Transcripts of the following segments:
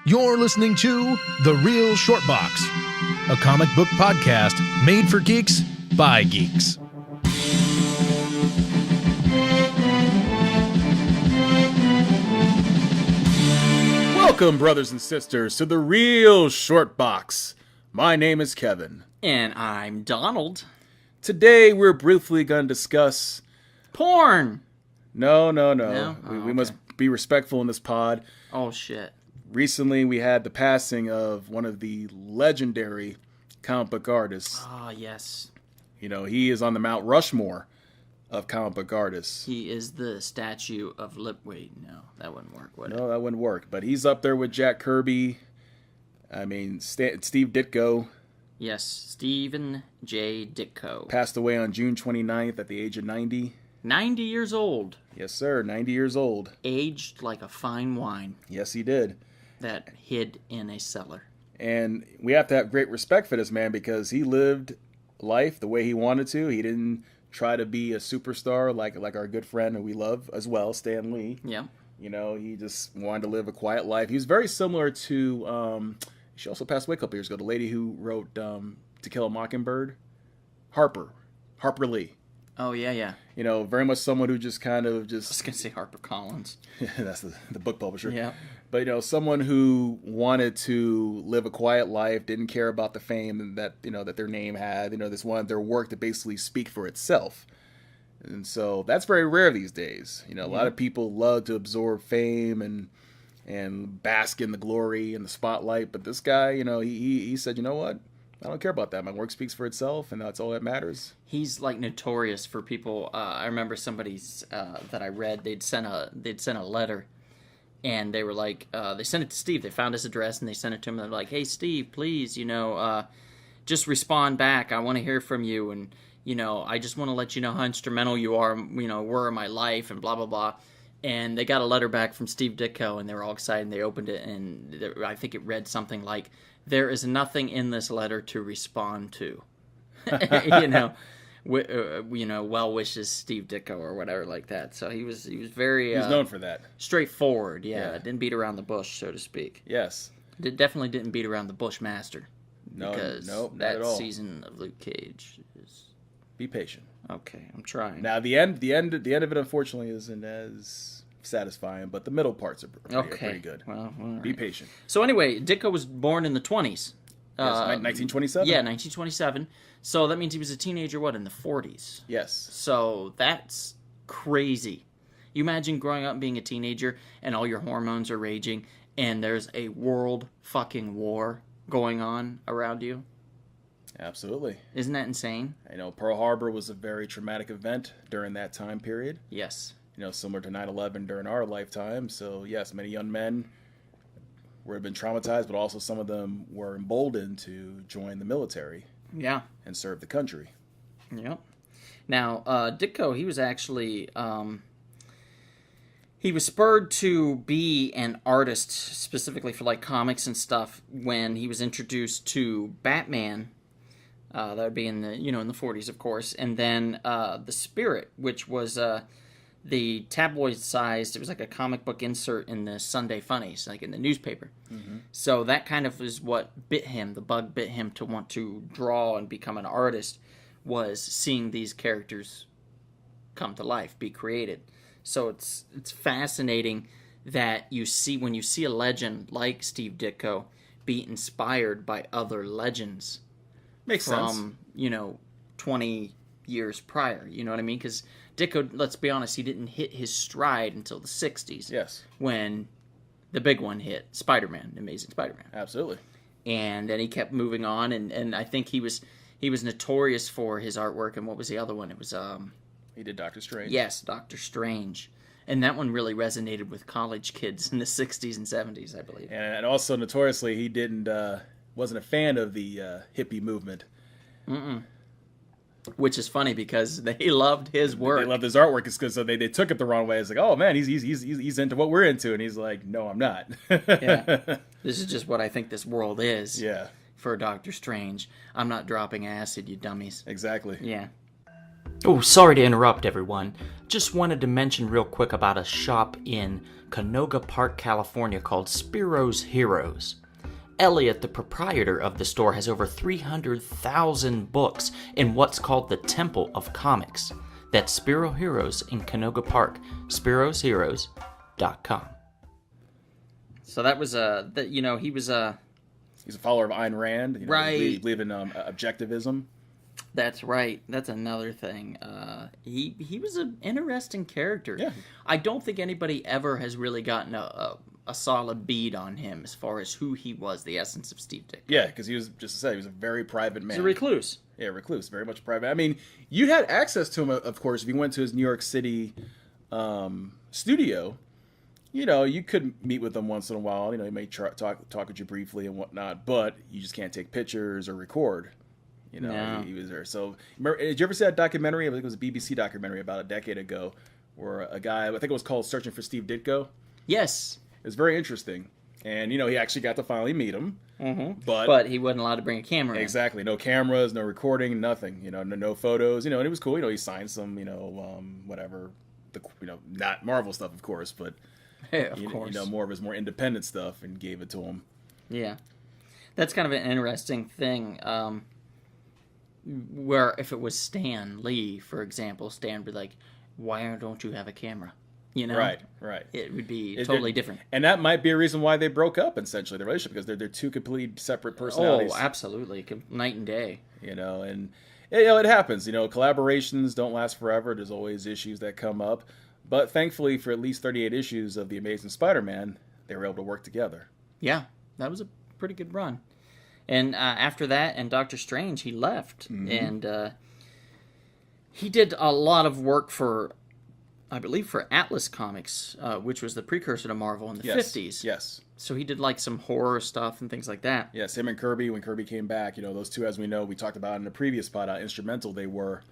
You're listening to The Real Short Box, a comic book podcast made for geeks by geeks. Welcome, brothers and sisters, to The Real Short Box. My name is Kevin. And I'm Donald. Today, we're briefly going to discuss... Porn! No. Oh, We must be respectful in this pod. Oh, shit. Recently, we had the passing of one of the legendary comic book artists. Ah, yes. You know, he is on the Mount Rushmore of comic book artists. He is the statue of Wait, no, that wouldn't work, would it? No, that wouldn't work. But he's up there with Jack Kirby. I mean, Steve Ditko. Yes, Stephen J. Ditko. Passed away on June 29th at the age of 90. 90 years old. Yes, sir. 90 years old. Aged like a fine wine Yes, he did. that hid in a cellar. And we have to have great respect for this man because he lived life the way he wanted to. He didn't try to be a superstar like our good friend who we love as well, Stan Lee. Yeah. You know, he just wanted to live a quiet life. He was very similar to, she also passed away a couple years ago, the lady who wrote To Kill a Mockingbird, Harper Lee. Oh, yeah. You know, very much someone who just kind of I was going to say HarperCollins. that's the book publisher. Yeah. But, you know, someone who wanted to live a quiet life, didn't care about the fame that, you know, that their name had. You know, this wanted their work to basically speak for itself. And so that's very rare these days. You know, a lot of people love to absorb fame and bask in the glory and the spotlight. But this guy, you know, he said, you know what? I don't care about that. My work speaks for itself, and that's all that matters. He's like notorious for people. I remember somebody's that I read. They'd sent a letter, and they were like, they sent it to Steve. They found his address and they sent it to him. They're like, "Hey, Steve, please, just respond back. I want to hear from you, and I just want to let you know how instrumental you are. Were in my life, and blah blah blah." And they got a letter back from Steve Ditko, and they were all excited. And they opened it, and I think it read something like, "There is nothing in this letter to respond to." Well wishes, Steve Ditko, or whatever like that. So he was very He's known for that. straightforward. Yeah, didn't beat around the bush, so to speak. Yes. Definitely didn't beat around the Bushmaster. No, because not that at all. season of Luke Cage is Be patient. okay. I'm trying. Now the end of it, unfortunately, isn't as satisfying, but the middle parts are pretty good. Well, all right. Be patient. So anyway, Ditko was born in the 20s. Yes, 1927. Yeah, 1927. So that means he was a teenager, in the 40s? Yes. So that's crazy. You imagine growing up and being a teenager and all your hormones are raging and there's a world fucking war going on around you? Absolutely. Isn't that insane? I know Pearl Harbor was a very traumatic event during that time period. Yes. Similar to 9/11 during our lifetime. So yes, many young men have been traumatized, but also some of them were emboldened to join the military. Yeah. And serve the country. Yep. Now, Ditko, he was actually, he was spurred to be an artist specifically for like comics and stuff when he was introduced to Batman. That would be in the, in the 40s, of course. And then The Spirit, which was the tabloid-sized, it was like a comic book insert in the Sunday Funnies, like in the newspaper. Mm-hmm. So that kind of is what the bug bit him to want to draw and become an artist, was seeing these characters come to life, be created. So it's fascinating that when you see a legend like Steve Ditko be inspired by other legends. Makes sense. From, 20 years prior, you know what I mean? Because Ditko, let's be honest, he didn't hit his stride until the 60s. Yes. When the big one hit, Spider-Man, Amazing Spider-Man. Absolutely. And then he kept moving on, and I think he was notorious for his artwork. And what was the other one? It was he did Doctor Strange. Yes, Doctor Strange. And that one really resonated with college kids in the 60s and 70s, I believe. And also notoriously, he wasn't a fan of the hippie movement. Mm-mm. Which is funny because they loved his work. They loved his artwork because they took it the wrong way. It's like, oh man, he's into what we're into, and he's like, no, I'm not. Yeah, this is just what I think this world is. Yeah. For Doctor Strange, I'm not dropping acid, you dummies. Exactly. Yeah. Oh, sorry to interrupt, everyone. Just wanted to mention real quick about a shop in Canoga Park, California called Spiro's Heroes. Elliot, the proprietor of the store, has over 300,000 books in what's called the Temple of Comics. That's Spiro Heroes in Canoga Park, spirosheroes.com. So that was he was He's a follower of Ayn Rand, right? Believe in objectivism. That's right. That's another thing. He was an interesting character. Yeah. I don't think anybody ever has really gotten a solid bead on him as far as who he was, the essence of Steve Ditko. Yeah, because he was, just to say, he was a very private man. He's a recluse. Yeah, recluse, very much private. I mean, you had access to him, of course, if you went to his New York City studio. You could meet with him once in a while. He may talk with you briefly and whatnot, but you just can't take pictures or record. No. He was there. So, remember, did you ever see that documentary? I think it was a BBC documentary about a decade ago, where a guy, I think it was called Searching for Steve Ditko. Yes. It's very interesting. And, he actually got to finally meet him. Mm-hmm. But he wasn't allowed to bring a camera in. Exactly. No cameras, no recording, nothing. No photos. And it was cool. He signed some, whatever, not Marvel stuff, of course, but, of course. more of his more independent stuff and gave it to him. Yeah. That's kind of an interesting thing. Where if it was Stan Lee, for example, Stan would be like, why don't you have a camera? Right. It would be totally different. And that might be a reason why they broke up, essentially, the relationship, because they're two completely separate personalities. Oh, absolutely. Night and day. And it happens. Collaborations don't last forever. There's always issues that come up. But thankfully, for at least 38 issues of The Amazing Spider-Man, they were able to work together. Yeah, that was a pretty good run. And after that, and Doctor Strange, he left. Mm-hmm. And he did a lot of work for, I believe, for Atlas Comics, which was the precursor to Marvel in the 50s. Yes. So he did like some horror stuff and things like that. Yes, him and Kirby, when Kirby came back, those two, as we know, we talked about in the previous pod, how instrumental they were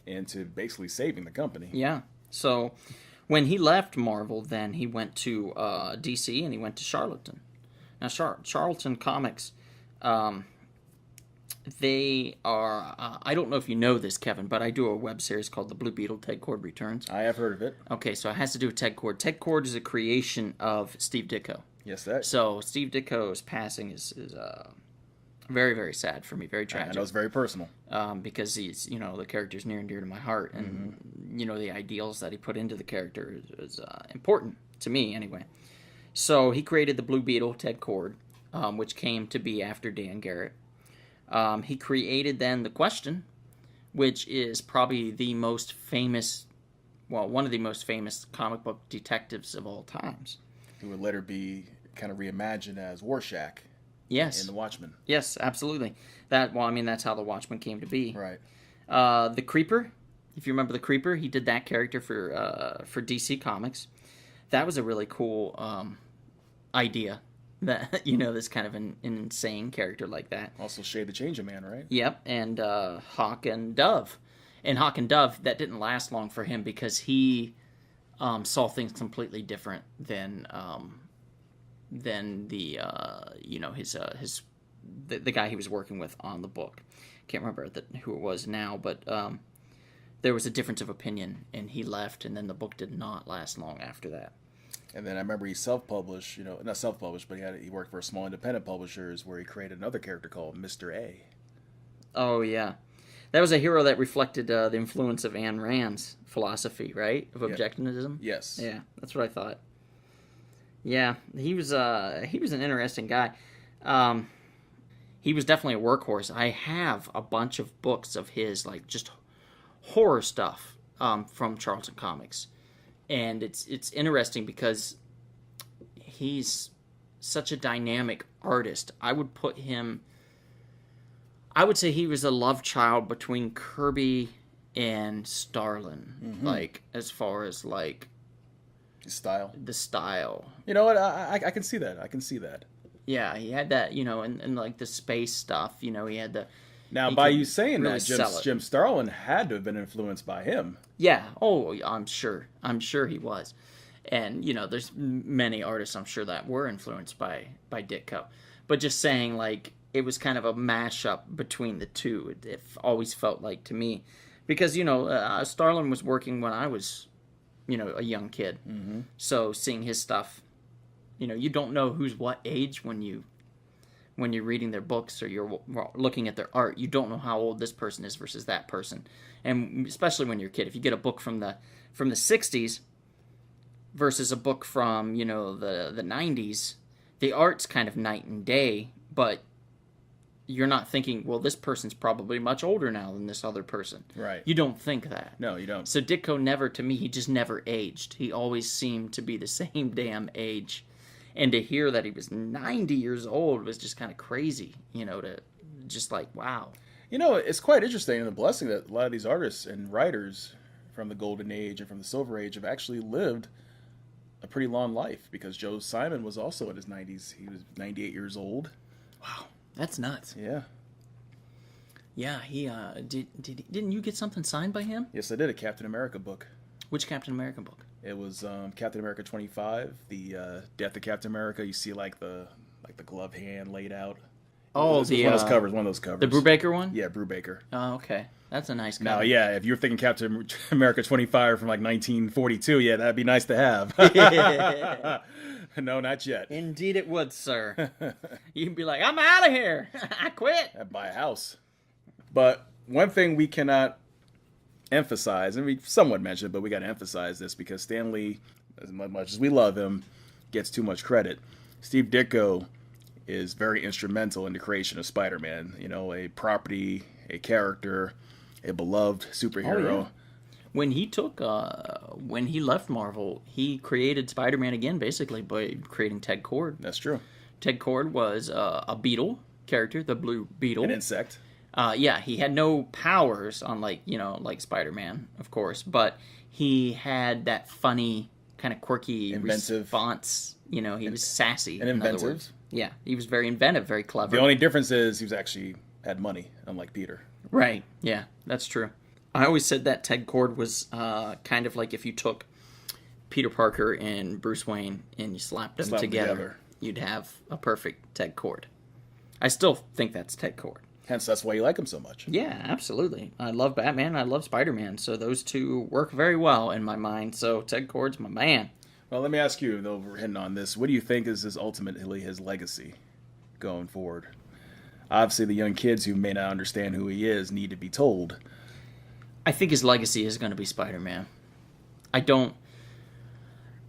into basically saving the company. Yeah. So when he left Marvel, then he went to DC and he went to Charlton. Now, Charlton Comics... they are, I don't know if you know this, Kevin, but I do a web series called The Blue Beetle, Ted Kord Returns. I have heard of it. Okay, so it has to do with Ted Kord. Ted Kord is a creation of Steve Ditko. Yes, that. So Steve Ditko's passing is very, very sad for me, very tragic. I know it's very personal. Because he's, the character's near and dear to my heart, and, the ideals that he put into the character is important to me, anyway. So he created The Blue Beetle, Ted Kord, which came to be after Dan Garrett. He created then The Question, which is probably the most famous, one of the most famous comic book detectives of all times. Who would later be kind of reimagined as Rorschach. Yes. In The Watchmen. Yes, absolutely. That's how The Watchmen came to be. Right. The Creeper, if you remember The Creeper, he did that character for DC Comics. That was a really cool idea. That this kind of an insane character like that. Also Shade the Changing Man, right? Yep, and Hawk and Dove. And Hawk and Dove, that didn't last long for him because he saw things completely different than the the guy he was working with on the book. Can't remember who it was now, but there was a difference of opinion, and he left, and then the book did not last long after that. And then I remember he self-published, not self-published, but he worked for small independent publishers where he created another character called Mr. A. Oh, yeah. That was a hero that reflected the influence of Ayn Rand's philosophy, right? Of objectivism? Yes. Yeah, that's what I thought. Yeah, he was an interesting guy. He was definitely a workhorse. I have a bunch of books of his, like, just horror stuff from Charlton Comics. And it's interesting because he's such a dynamic artist. I would say he was a love child between Kirby and Starlin, like, as far as, like... His style. The style. You know what? I can see that. I can see that. Yeah, he had that, and like, the space stuff, he had the... Now, by you saying really that, Jim Starlin had to have been influenced by him. Yeah. Oh, I'm sure. I'm sure he was. And, there's many artists, I'm sure, that were influenced by Ditko. But just saying, like, it was kind of a mashup between the two. It always felt like, to me, Because, Starlin was working when I was, a young kid. Mm-hmm. So seeing his stuff, you don't know who's what age when you're reading their books or you're looking at their art. You don't know how old this person is versus that person. And especially when you're a kid, if you get a book from the 60s versus a book from, the 90s, the art's kind of night and day, but you're not thinking, well, this person's probably much older now than this other person. Right. You don't think that. No, you don't. So Ditko to me, he just never aged. He always seemed to be the same damn age. And to hear that he was 90 years old was just kind of crazy, to just like, wow. It's quite interesting and a blessing that a lot of these artists and writers from the Golden Age and from the Silver Age have actually lived a pretty long life, because Joe Simon was also in his 90s. He was 98 years old. Wow, that's nuts. Yeah. Yeah, he didn't you get something signed by him? Yes, I did, a Captain America book. Which Captain America book? It was Captain America 25, the Death of Captain America. You see like the glove hand laid out. Oh, one of those covers. The Brubaker one? Yeah, Brubaker. Oh, okay. That's a nice cover. Now, yeah, if you're thinking Captain America 25 from like 1942, yeah, that'd be nice to have. No, not yet. Indeed it would, sir. You'd be like, I'm out of here. I quit. I'd buy a house. But one thing we cannot emphasize, and we somewhat mentioned, but we got to emphasize this because Stan Lee, as much as we love him, gets too much credit. Steve Ditko is very instrumental in the creation of Spider-Man. A property, a character, a beloved superhero. Oh, yeah. When he left Marvel, he created Spider-Man again, basically by creating Ted Kord. That's true. Ted Kord was a Beetle character, the Blue Beetle, An insect. Yeah, he had no powers, unlike Spider-Man, of course, but he had that funny, kind of quirky inventive response. He was sassy. And inventive. In other words. Yeah, he was very inventive, very clever. The only difference is he was actually had money, unlike Peter. Right. Yeah, that's true. I always said that Ted Kord was kind of like if you took Peter Parker and Bruce Wayne and you slapped them together, you'd have a perfect Ted Kord. I still think that's Ted Kord. Hence, that's why you like him so much. Yeah, absolutely. I love Batman. I love Spider-Man. So those two work very well in my mind. So Ted Kord's my man. Well, let me ask you, though we're hitting on this, what do you think is ultimately his legacy going forward? Obviously, the young kids who may not understand who he is need to be told. I think his legacy is going to be Spider-Man. I don't...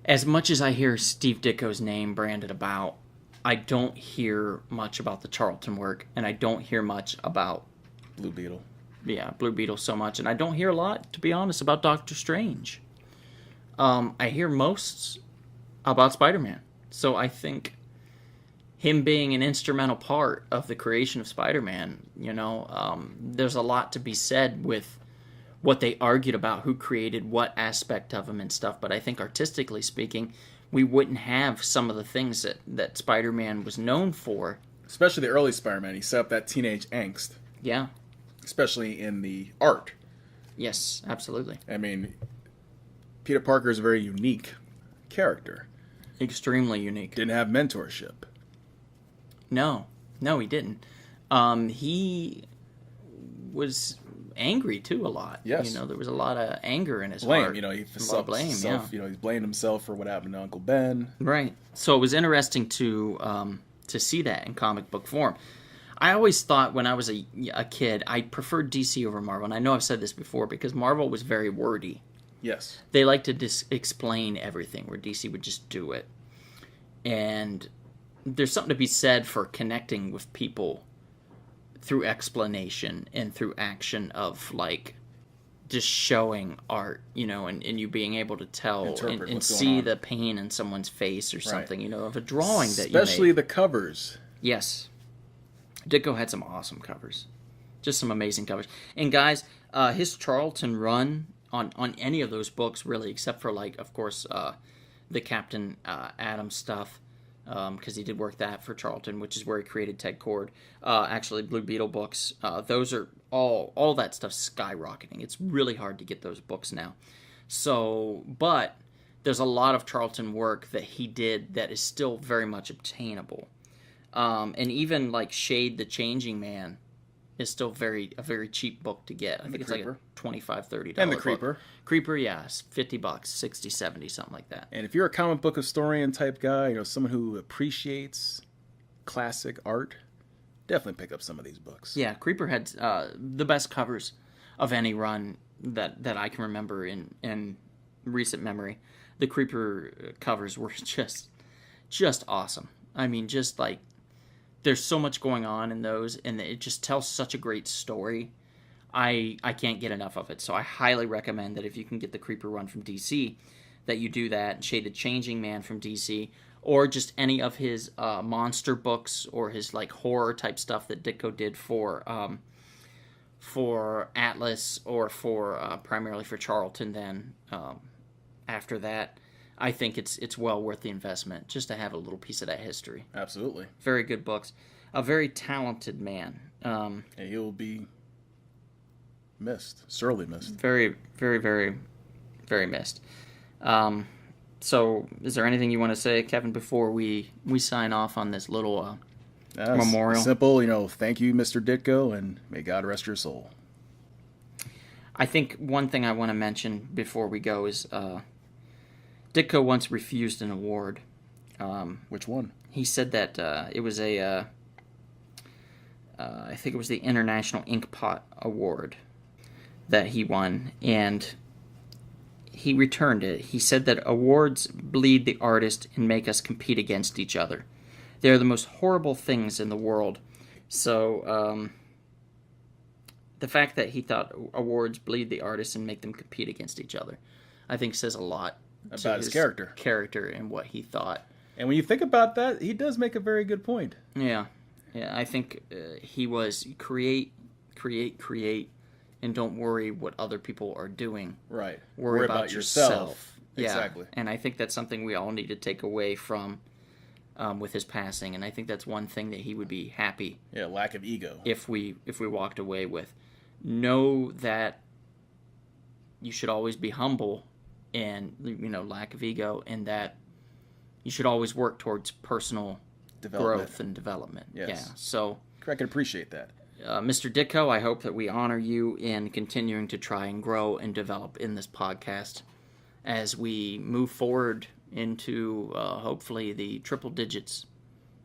As much as I hear Steve Ditko's name branded about, I don't hear much about the Charlton work, and I don't hear much about... Blue Beetle. Yeah, Blue Beetle so much, and I don't hear a lot, to be honest, about Doctor Strange. I hear most about Spider-Man. So I think him being an instrumental part of the creation of Spider-Man, there's a lot to be said with what they argued about who created what aspect of him and stuff. But I think artistically speaking, we wouldn't have some of the things that Spider-Man was known for. Especially the early Spider-Man. He set up that teenage angst. Yeah. Especially in the art. Yes, absolutely. I mean, Peter Parker is a very unique character. Extremely unique. Didn't have mentorship. No, he didn't. He was angry too a lot. Yes. There was a lot of anger in his blame. heart. He blame. Yeah. He blamed himself for what happened to Uncle Ben. Right. So it was interesting to see that in comic book form. I always thought when I was a kid, I preferred DC over Marvel, and I know I've said this before because Marvel was very wordy. Yes. They like to explain everything, where DC would just do it. And there's something to be said for connecting with people through explanation and through action of, just showing art, and you being able to tell and see the pain in someone's face or something, right. Of a drawing that you made. Especially the covers. Yes. Ditko had some awesome covers. Just some amazing covers. And guys, his Charlton run on any of those books, really, except for, of course, the Captain Adam stuff, because he did work that for Charlton, which is where he created Ted Kord. Actually, Blue Beetle books, those are all that stuff skyrocketing. It's really hard to get those books now. So, but there's a lot of Charlton work that he did that is still very much obtainable. And even Shade the Changing Man, is still a very cheap book to get. I think it's Creeper. like a $25, $30 And the book. Creeper. Creeper, yes, $50, 60, 70, something like that. And if you're a comic book historian type guy, someone who appreciates classic art, definitely pick up some of these books. Yeah, Creeper had the best covers of any run that I can remember in recent memory. The Creeper covers were just awesome. I mean, just like, there's so much going on in those, and it just tells such a great story. I can't get enough of it, so I highly recommend that if you can get the Creeper run from DC, that you do that. Shaded Changing Man from DC, or just any of his monster books or his like horror type stuff that Ditko did for Atlas, or for primarily for Charlton. Then after that, I think it's well worth the investment just to have a little piece of that history. Absolutely. Very good books. A very talented man. And he'll be missed. Sorely missed. Very, very, very, very missed. So, is there anything you want to say, Kevin, before we sign off on this little memorial? Simple, thank you, Mr. Ditko, and may God rest your soul. I think one thing I want to mention before we go is Ditko once refused an award. Which one? He said that it was I think it was the International Inkpot Award that he won, and he returned it. He said that awards bleed the artist and make us compete against each other. They are the most horrible things in the world. So, the fact that he thought awards bleed the artist and make them compete against each other, I think says a lot about his character and what he thought. And when you think about that, he does make a very good point. Yeah, I think he was create, and don't worry what other people are doing. Right. Worry about yourself. Yeah. Exactly. And I think that's something we all need to take away from with his passing. And I think that's one thing that he would be happy. Yeah, lack of ego. If we walked away with. Know that you should always be humble and, lack of ego, and that you should always work towards personal growth and development. Yes. Yeah. So I can appreciate that. Mr. Ditko, I hope that we honor you in continuing to try and grow and develop in this podcast as we move forward into hopefully the triple digits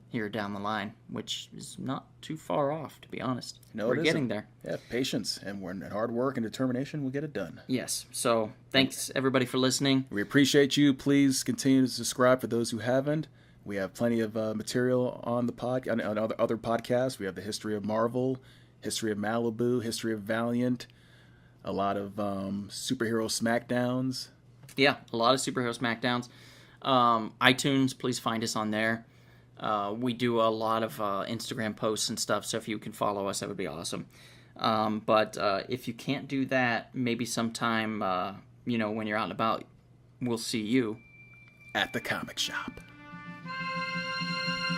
here down the line, which is not too far off, to be honest. No, we're getting there. Yeah, patience and hard work and determination will get it done. Yes. So thanks everybody for listening. We appreciate you. Please continue to subscribe for those who haven't. We have plenty of material on the on other podcasts. We have the History of Marvel, History of Malibu, History of Valiant, a lot of superhero smackdowns. Yeah, a lot of superhero smackdowns. iTunes, please find us on there. We do a lot of Instagram posts and stuff, so if you can follow us, that would be awesome. But if you can't do that, maybe sometime, when you're out and about, we'll see you at the comic shop.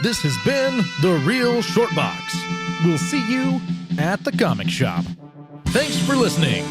This has been The Real Short Box. We'll see you at the comic shop. Thanks for listening.